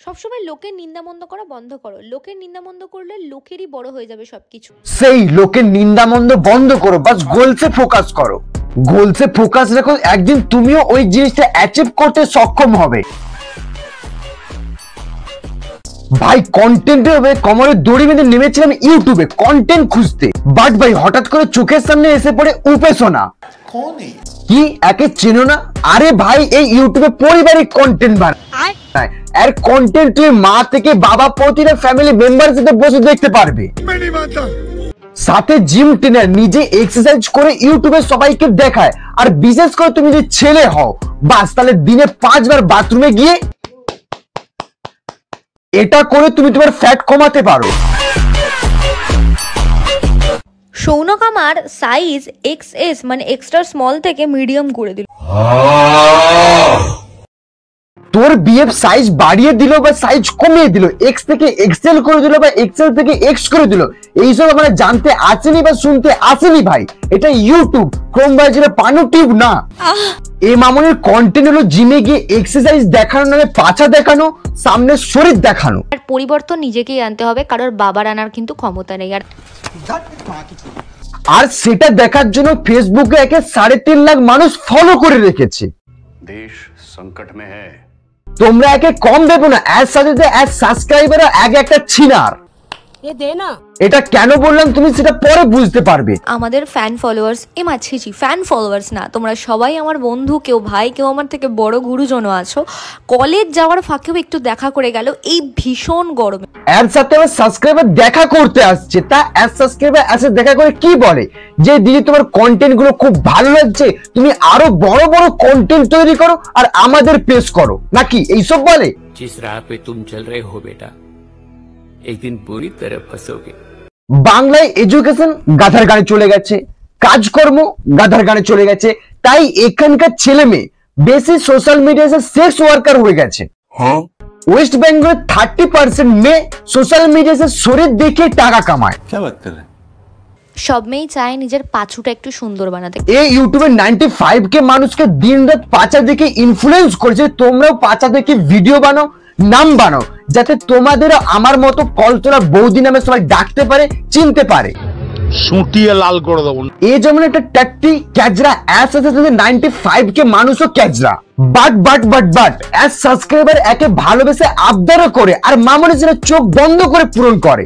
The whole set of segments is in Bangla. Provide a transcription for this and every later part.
সবসময় লোকের নিন্দামন্দ করা বন্ধ করো। লোকের নিন্দামন্দ করলে লোকেরই বড় হয়ে যাবে সবকিছু। সেই লোকের নিন্দামন্দ বন্ধ করো, বাস গোলসে ফোকাস করো। গোলসে ফোকাস রাখো, একদিন তুমিও ওই জিনিসটা অ্যাচিভ করতে সক্ষম হবে। ভাই কন্টেন্টের হবে কোমরে দড়ি বেঁধে নেমেছিলাম ইউটিউবে কন্টেন্ট খুঁজতে, বাট ভাই হঠাৎ করে চোখের সামনে এসে পড়ে উপাসনা। কি একে চেনো না? আরে ভাই এই ইউটিউবে পারিবারিক কন্টেন্ট বানায়, আর কন্টেন্ট তুমি মা থেকে বাবা প্রতিটা ফ্যামিলি মেম্বারের সাথে বসে দেখতে পারবে, সাথে জিম ট্রেনার নিজে এক্সারসাইজ করে ইউটিউবে সবাইকে দেখায়। আর বিশেষ করে তুমি যদি ছেলে হও, বাস তাহলে দিনে 5 বার বাথরুমে গিয়ে এটা করে তুমি তোমার ফ্যাট কমাতে পারো। সৌনক আমার সাইজ XS মানে এক্সট্রা স্মল থেকে মিডিয়াম করে দিল। তোর বিএফ সাইজ বাড়িয়ে দিল বা সাইজ কমিয়ে দিল, X থেকে XL করে দিল বা XL থেকে X করে দিল, এইসব আমরা জানতে আসেনি বা শুনতে আসেনি ভাই। এটা ইউটিউব, ক্রোম ব্রাউজারে পানো টিউব না। এই মামুনের কন্টেন্ট হলো জিমে গিয়ে এক্সারসাইজ দেখানো, নামে পাছা দেখানো, সামনে শরীর দেখানো। আর পরিবর্তন নিজেকেই আনতে হবে, কারোর বাবার আনার কিন্তু ক্ষমতা নেই। আর সেটা দেখার জন্য ফেসবুকে একে 3.5 লাখ মানুষ ফলো করে রেখেছে। দেশ সংকট মে হ্যায়, তোমরা একে কম দেবো না, এর সাথে এর সাবস্ক্রাইবার আগে একটা ছিনার। এটা কেন বললাম তুমি সেটা পরে বুঝতে পারবে। আমাদের ফ্যান ফলোয়ার্স ফ্যান ফলোয়ার্স না, তোমরা সবাই আমার বন্ধু, কেউ ভাই, কেউ আমার থেকে বড় গুরুজনও আছো। কলেজ যাওয়ার ফাঁকেও একটু দেখা করে গেল এই ভীষণ গরমে। এর সাথে আমার সাবস্ক্রাইবার দেখা করতে আসছে, তা এর সাবস্ক্রাইবার এসে দেখা করে কি বলে যে দিদি তোমার কন্টেন্ট গুলো খুব ভালো লাগছে, তুমি আরো বড় বড় কন্টেন্ট তৈরি করো আর আমাদের পেশ করো, নাকি এইসব বলে? जिस राह पे तुम चल रहे हो बेटा, एक दिन पूरी तरह फंसोगे। বাংলায় এডুকেশন গাধার গানে চলে গেছে, কাজকর্ম গাধার গানে চলে গেছে, তাই এখানকার ছেলে মেয়ে বেশি সোশ্যাল মিডিয়াতে সেক্স ওয়ার্কার হয়ে গেছে। ওয়েস্ট বেঙ্গলের 30% মেয়ে সোশ্যাল মিডিয়াতে শরীর দেখে টাকা কামায়। সব মেয়েই চায় নিজের পাছুটা একটু সুন্দর বানাতে। এই ইউটিউবে 95 মানুষকে দিন রাত পাচা দেখে ইনফ্লুয়েন্স করেছে, তোমরাও পাচা দেখে ভিডিও বানাও, নাম বানাও, যাতে তোমাদের আমার মতো কলতলা বৌদি নামে সবাই ডাকতে পারে, চিনতে পারে। সুটিয়ে লাল করে দেবো। এই যেমন একটা ট্যাক্টি ক্যাজরা অ্যাস আছে, 95 মানুষও ক্যাজরা, বাট অ্যাস সাবস্ক্রাইবার একে ভালোবেসে আবদারও করে, আর মামনি যেন চোখ বন্ধ করে পূরণ করে।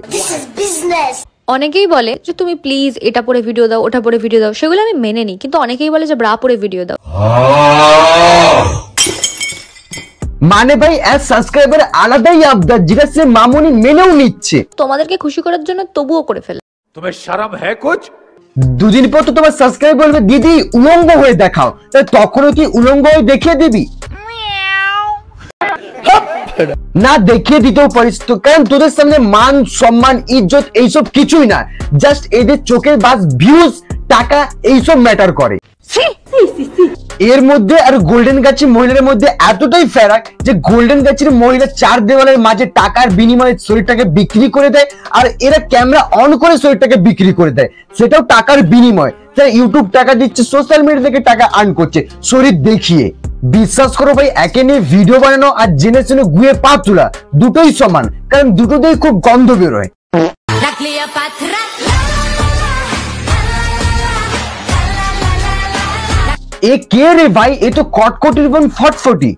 অনেকেই বলে যে তুমি প্লিজ এটা পরে ভিডিও দাও, ওটা পরে ভিডিও দাও, সেগুলো আমি মেনে নিই, কিন্তু অনেকেই বলে যে ব্রা পরে ভিডিও দাও। মানে ভাই অ্যাস সাবস্ক্রাইবার আলাদাই আবদার, যেটা সে মামনি মেনেও নিচ্ছে। তোমাদেরকে খুশি করার জন্য তবুও করে ফেলে। तुम्हें शर्म है कुछ? দুদিন পর তো তোমার সাবস্ক্রাইব বলবে দিদি উলঙ্গ হয়ে দেখাও, তাই তখনও কি উলঙ্গ হয়ে দেখিয়ে দিবি? না দেখিয়ে দিতেও পারিস তো, কারণ তোদের সামনে মান সম্মান ইজ্জত এইসব কিছুই না, জাস্ট এদের চোখের বাস ভিউজ টাকা এইসব ম্যাটার করে। এর মধ্যে আর গোল্ডেন গাছি মহিলার মধ্যে এতটাই ফারাক যে গোল্ডেন গাছির মহিলা 4 দেওয়ালের মাঝে টাকার বিনিময়ে শরীরটাকে বিক্রি করে দেয়, আর এরা ক্যামেরা অন করে শরীরটাকে বিক্রি করে দেয়, সেটাও টাকার বিনিময়। তাই ইউটিউব টাকা দিচ্ছে, সোশ্যাল মিডিয়া থেকে টাকা আর্ন করছে শরীর দেখিয়ে। বিশ্বাস করো ভাই, একে নিয়ে ভিডিও বানানো আর জেনে শুনে গুয়ে পা তোলা দুটোই সমান, কারণ দুটোতেই খুব গন্ধ বেরোয়। এ কে রে ভাই? এ তো কটকটির বোন ফটফটি।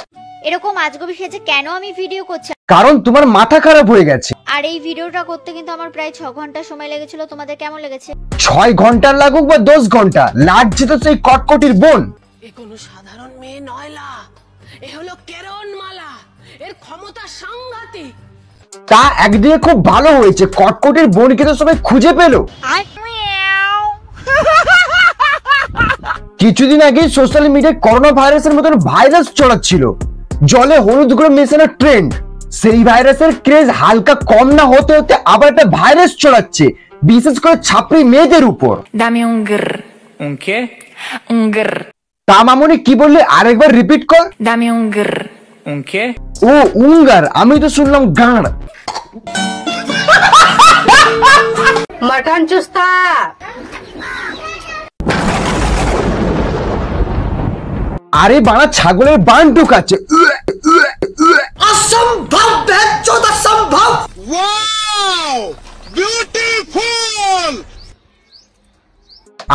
এরকম আজগবি সেজে কেন আমি ভিডিও করছি? কারণ তোমার মাথা খারাপ হয়ে গেছে। আর এই ভিডিওটা করতে কিন্তু আমার প্রায় 6 ঘন্টা সময় লেগেছিল। তোমাদের কেমন লেগেছে? 6 ঘন্টা লাগুক বা 10 ঘন্টা, লাগছে তো সেই কটকটির বোন। এ কোনো সাধারণ মেয়ে নয়লা, এ হলো কেরণমালা, এর ক্ষমতা সাংঘাতিক। তা একদিকে খুব ভালো হয়েছে, কটকটির বোনকে তো সবাই খুঁজে পেল। কিছুদিন আগে সোশ্যাল মিডিয়ায় করোনা ভাইরাসের মতন ভাইরাস ছড়াচ্ছিল, জলে হলুদ গুঁড়ো মেশানো ট্রেন্ড। সেই ভাইরাসের ক্রেজ হালকা কম না হতে হতে আবার একটা ভাইরাস ছড়াচ্ছে, বিশেষ করে ছাপড়ি মেয়েদের উপর। তা মামনি কি বললি, আরেকবার রিপিট কর। ও উঙ্গার, আমি তো শুনলাম গাঁড়। মাটন চুস্তা। আরে বাড়া ছাগলের বান ঢুকাচ্ছে। অসম্ভব।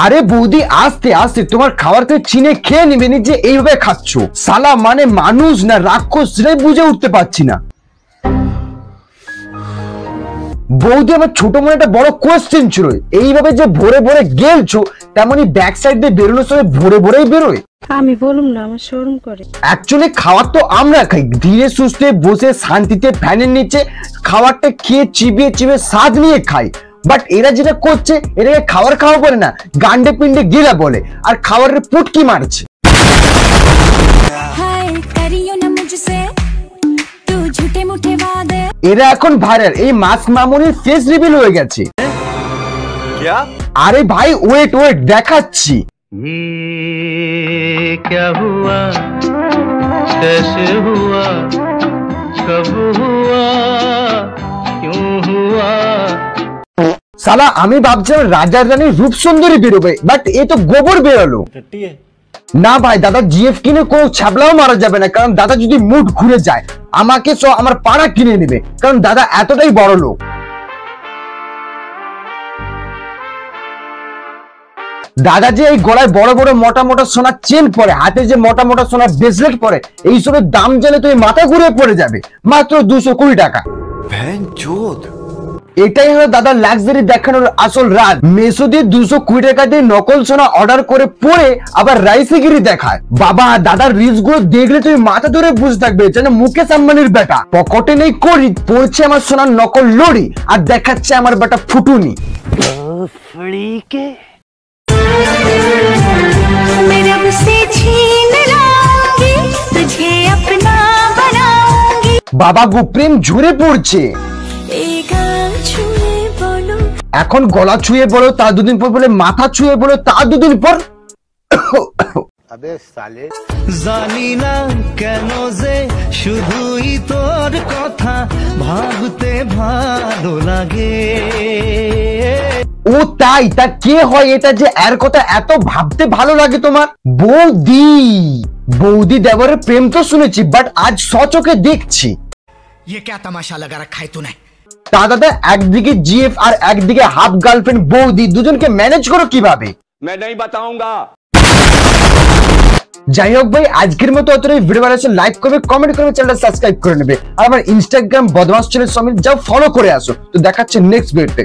আরে বৌদি আস্তে আস্তে, তোমার খাবারকে চিনে খেয়ে নিবে নি যে এইভাবে খাচ্ছ। সালা মানে মানুষ না রাক্ষস সেটাই বুঝে উঠতে পারছি না। বৌদি আমার ছোট মনে একটা বড় কোয়েশ্চেন ছিল, এইভাবে যে ভরে ভরে গেলছো তেমনি ব্যাক সাইড দিয়ে বেরোনোর সময় ভরে ভরেই বেরোয়? আমি বলুম না, আমার শরম করে। অ্যাকচুয়ালি খাবার তো আমরা খাই ধীরে সুস্থে বসে শান্তিতে ফ্যানের নিচে, খাবারটা খেয়ে চিবিয়ে চিবিয়ে স্বাদ নিয়ে খাই। বাট এরা যেটা করছে এটাকে খাবার খাওয়া বলে না, গান্ডে পিন্ডে গিলা বলে, আর খাবারের পুটকি মারছে। এরা এখন ভাইরাল, এই মাস্ক মামুনির ফেস রিভিল হয়ে গেছে। আরে ভাই ওয়েট ওয়েট দেখাচ্ছি। क्या हुआ कैसे हुआ कब हुआ क्यों हुआ? সালা আমি ভাবছিলাম রাজার রানী রূপসুন্দরী বেরোবে, বাট এ তো গোবর বেরোলো। না ভাই দাদা জিএফ কিনে কোনো ছাবলাও মারা যাবে না, কারণ দাদা যদি মুড ঘুরে যায় আমাকে আমার পাড়া কিনে নেবে, কারণ দাদা এতটাই বড় লোক। দাদা যে এই গলায় বড় বড় মোটা মোটা সোনার চেন পরে, হাতে যে মোটা মোটা সোনার ব্রেসলেট পরে, এইসবের দাম জানলে তুমি মাথা ঘুরে পড়ে যাবে। মাত্র 220 টাকা। এটাই হলো দাদার লাক্সারি দেখানোর আসল রাজ। মেসো দিয়ে 220 টাকা দিয়ে নকল সোনা অর্ডার করে পরে আবার রাইসিগিরি দেখায়। বাবা দাদার রিলস গুলো দেখলে তুমি মাথা ধরে বুঝে থাকবে যেন মুকেশ আম্বানির বেটা। পকেটে নেই করি, পড়ছে আমার সোনার নকল লড়ি, আর দেখাচ্ছে আমার বেটা ফুটুনি। বাবা গো প্রেম ঝরে পড়ছে। এখন গলা ছুঁয়ে বলো, তার দুদিন পর বলে মাথা ছুঁয়ে বলো, তার দুদিন পর জানি না কেন যে শুধুই তোর কথা ভাবতে ভালো লাগে। ও তাই, তা কে হয় এটা যে এর কথা এত ভাবতে ভালো লাগে তোমার? বৌদি। বৌদি দেবরের প্রেম তো শুনেছি, বাট আজ সচোখে দেখছি। ये क्या तमाशा लगा रखा है तूने? তা দাদা একদিকে জিএফ আর একদিকে হাফ গার্লফ্রেন্ড বৌদি, দুজনকে ম্যানেজ করো কিভাবে? मैं नहीं बताऊंगा। যাই হোক ভাই আজকের মতো অতটাই। ভিডিও ভালো লাগলে লাইক করবে, কমেন্ট করবে, চ্যানেলটা সাবস্ক্রাইব করে নেবে, আর আমার ইনস্টাগ্রাম বদমাস চ্যানেল সমিত যাও ফলো করে আসো। তো দেখাচ্ছে নেক্সট ভিডিওতে।